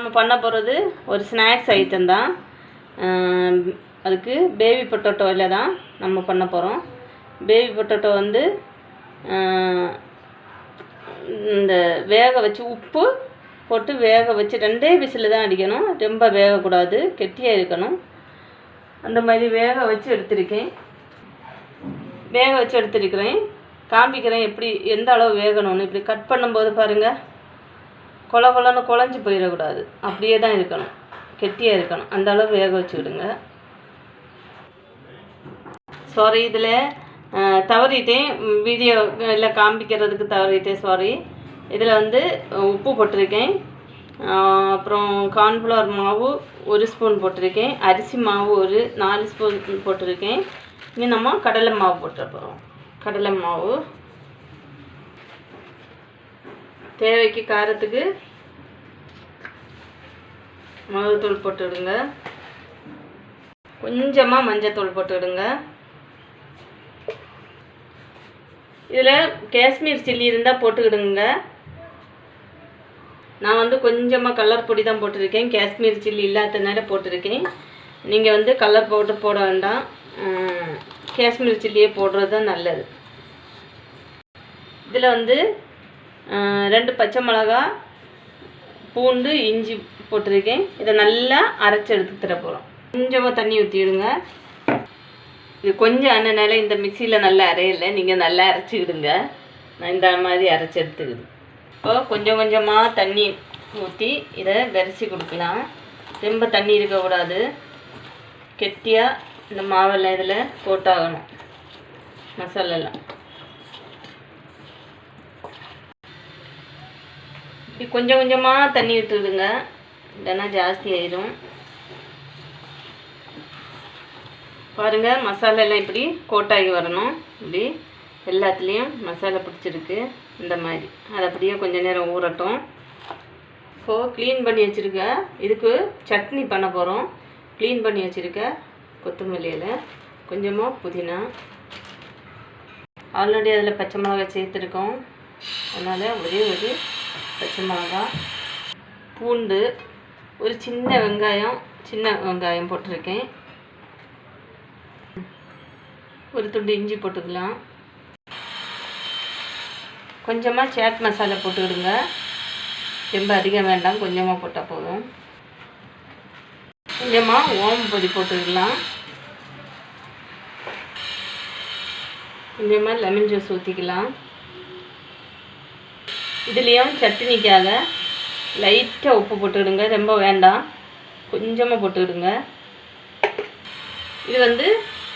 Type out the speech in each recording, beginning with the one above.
நம்ம பண்ண போகிறது ஒரு ஸ்நாக்ஸ் ஐட்டம் தான். அதுக்கு பேபி பொட்டேட்டோவில் தான் நம்ம பண்ண போகிறோம். பேபி பொட்டேட்டோ வந்து இந்த வேக வச்சு உப்பு போட்டு வேக வச்சு 2 விசில் தான் அடிக்கணும். ரொம்ப வேகக்கூடாது, கெட்டியாக இருக்கணும். அந்த மாதிரி வேக வச்சு எடுத்துருக்கிறேன். காமிக்கிறேன் எப்படி எந்த அளவு வேகணும்னு. இப்படி கட் பண்ணும்போது பாருங்கள், கொலன்னு குழஞ்சி போயிடக்கூடாது, அப்படியே தான் இருக்கணும், கெட்டியாக இருக்கணும். அந்த அளவு வேக வச்சு விடுங்க. சாரி, இதில் தவறிட்டேன், வீடியோ இல்லை காமிக்கிறதுக்கு தவறிட்டேன், சாரி. இதில் வந்து உப்பு போட்டிருக்கேன், அப்புறம் கார்ன்ஃப்ளவர் மாவு 1 ஸ்பூன் போட்டிருக்கேன், அரிசி மாவு ஒரு 4 ஸ்பூன் போட்டிருக்கேன். இனி நம்ம கடலை மாவு போட்டுற போகிறோம். கடலை மாவு தேவைக்கு காரத்துக்கு மிளகுத்தூள் போட்டுவிடுங்க. கொஞ்சமாக மஞ்சத்தூள் போட்டுவிடுங்க. இதில் காஷ்மீர் சில்லி இருந்தால் போட்டுக்கிடுங்க. நான் வந்து கொஞ்சமாக கலர் பொடி தான் போட்டிருக்கேன், காஷ்மீர் சில்லி இல்லாததுனால போட்டிருக்கேன். நீங்கள் வந்து கலர் பவுடர் போட வேண்டாம், காஷ்மீர் சில்லியே போடுறது தான் நல்லது. இதில் வந்து 2 பச்சை மிளகா, பூண்டு, இஞ்சி போட்டிருக்கேன். இதை நல்லா அரைச்சி எடுத்து போகிறோம். கொஞ்சமாக தண்ணி ஊற்றிடுங்க. இது கொஞ்சம் அண்ணனால இந்த மிக்சியில் நல்லா அரையலை, நீங்கள் நல்லா அரைச்சிக்கிடுங்க. நான் இந்த மாதிரி அரைச்சி எடுத்துக்கிடு. இப்போது கொஞ்சமாக தண்ணி ஊற்றி இதை விரைச்சி கொடுக்கலாம். ரொம்ப தண்ணி இருக்கக்கூடாது, கெட்டியாக இந்த மாவெல்லாம் இதில் போட்டாகணும், மசாலெல்லாம். இப்படி கொஞ்சமாக தண்ணி விட்டுடுங்க, இல்லைன்னா ஜாஸ்தி ஆயிடும். பாருங்கள், மசாலெல்லாம் இப்படி கோட்டாகி வரணும். இப்படி எல்லாத்துலேயும் மசாலா பிடிச்சிருக்கு, இந்த மாதிரி. அது அப்படியே கொஞ்சம் நேரம் ஊறட்டும். இப்போது க்ளீன் பண்ணி வச்சுருக்க, இதுக்கு சட்னி பண்ண போகிறோம். க்ளீன் பண்ணி வச்சுருக்க கொத்தமல்லி இலை, கொஞ்சமாக புதினா. ஆல்ரெடி அதில் பச்சை மிளகாய் சேர்த்துருக்கோம், அதனால் ஒரே ஒரு பச்சை மிளகாய், பூண்டு, ஒரு சின்ன வெங்காயம் போட்டிருக்கேன். ஒரு துண்டு இஞ்சி போட்டுக்கலாம். கொஞ்சமாக சாட் மசாலா போட்டுக்கிடுங்க, ரொம்ப அதிகம் வேண்டாம், கொஞ்சமாக போட்டால் போதும். கொஞ்சமாக ஓம பொடி போட்டுக்கலாம். கொஞ்சமாக லெமன் ஜூஸ் ஊற்றிக்கலாம். இதுலேயும் சட்னிக்காக லைட்டாக உப்பு போட்டுக்கிடுங்க, ரொம்ப வேண்டாம், கொஞ்சமாக போட்டுக்கிடுங்க. இது வந்து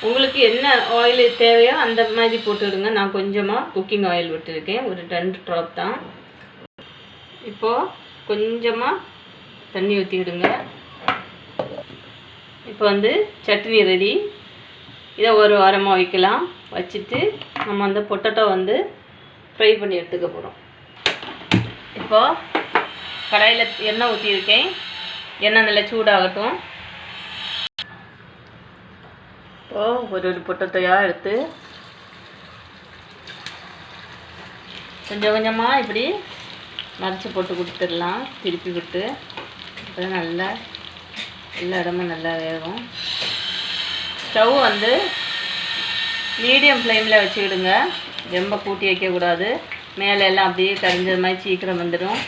உங்களுக்கு என்ன ஆயில் தேவையோ அந்த மாதிரி போட்டுக்கிடுங்க. நான் கொஞ்சமாக குக்கிங் ஆயில் விட்டுருக்கேன், ஒரு 2 ட்ராப் தான். இப்போது கொஞ்சமாக தண்ணி ஊற்றிக்கிடுங்க. இப்போ வந்து சட்னி ரெடி. இதை ஒரு வாரமாக வைக்கலாம். வச்சுட்டு நம்ம அந்த பொட்டேட்டோ வந்து ஃப்ரை பண்ணி எடுத்துக்க போகிறோம். இப்போது கடாயில் எண்ணெய் ஊற்றியிருக்கேன், எண்ணெய் நல்லா சூடாகட்டும். இப்போது ஒரு பொட்டேட்டோயாக எடுத்து கொஞ்சமாக இப்படி மறைச்சி போட்டு கொடுத்துடலாம், திருப்பி விட்டு. இப்போ நல்லா எல்லா இடமும் நல்லா வேகும். ஸ்டவ் வந்து மீடியம் ஃப்ளேமில் வச்சுக்கிடுங்க, ரொம்ப கூட்டி வைக்கக்கூடாது. மேலே எல்லாம் அப்படியே கரிஞ்சது மாதிரி சீக்கிரம் வந்துடும்.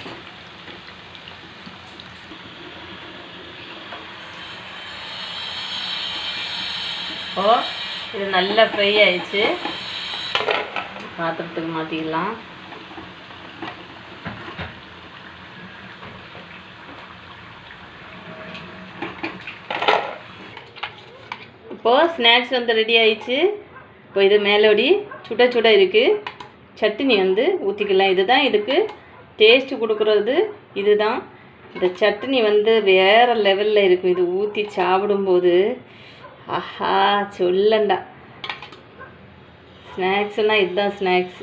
இப்போது இது நல்லா ஃப்ரை ஆயிடுச்சு, பாத்திரத்துக்கு மாற்றிக்கலாம். இப்போது ஸ்நாக்ஸ் வந்து ரெடி ஆயிடுச்சு. இப்போ இது மேலோடி சுட இருக்குது. சட்னி வந்து ஊற்றிக்கலாம். இதுதான் இதுக்கு டேஸ்ட்டு கொடுக்குறது, இதுதான். இந்த சட்னி வந்து வேறு லெவலில் இருக்கும். இது ஊற்றி சாப்பிடும்போது ஆஹா சொல்லண்டா. ஸ்நாக்ஸ்னால் இதுதான் ஸ்நாக்ஸ்.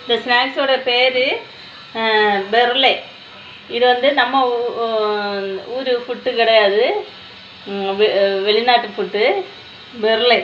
இந்த ஸ்நாக்ஸோட பேர் பெர்லே. இது வந்து நம்ம ஊர் ஃபுட்டு கிடையாது, வெளிநாட்டு ஃபுட்டு. பெர்லே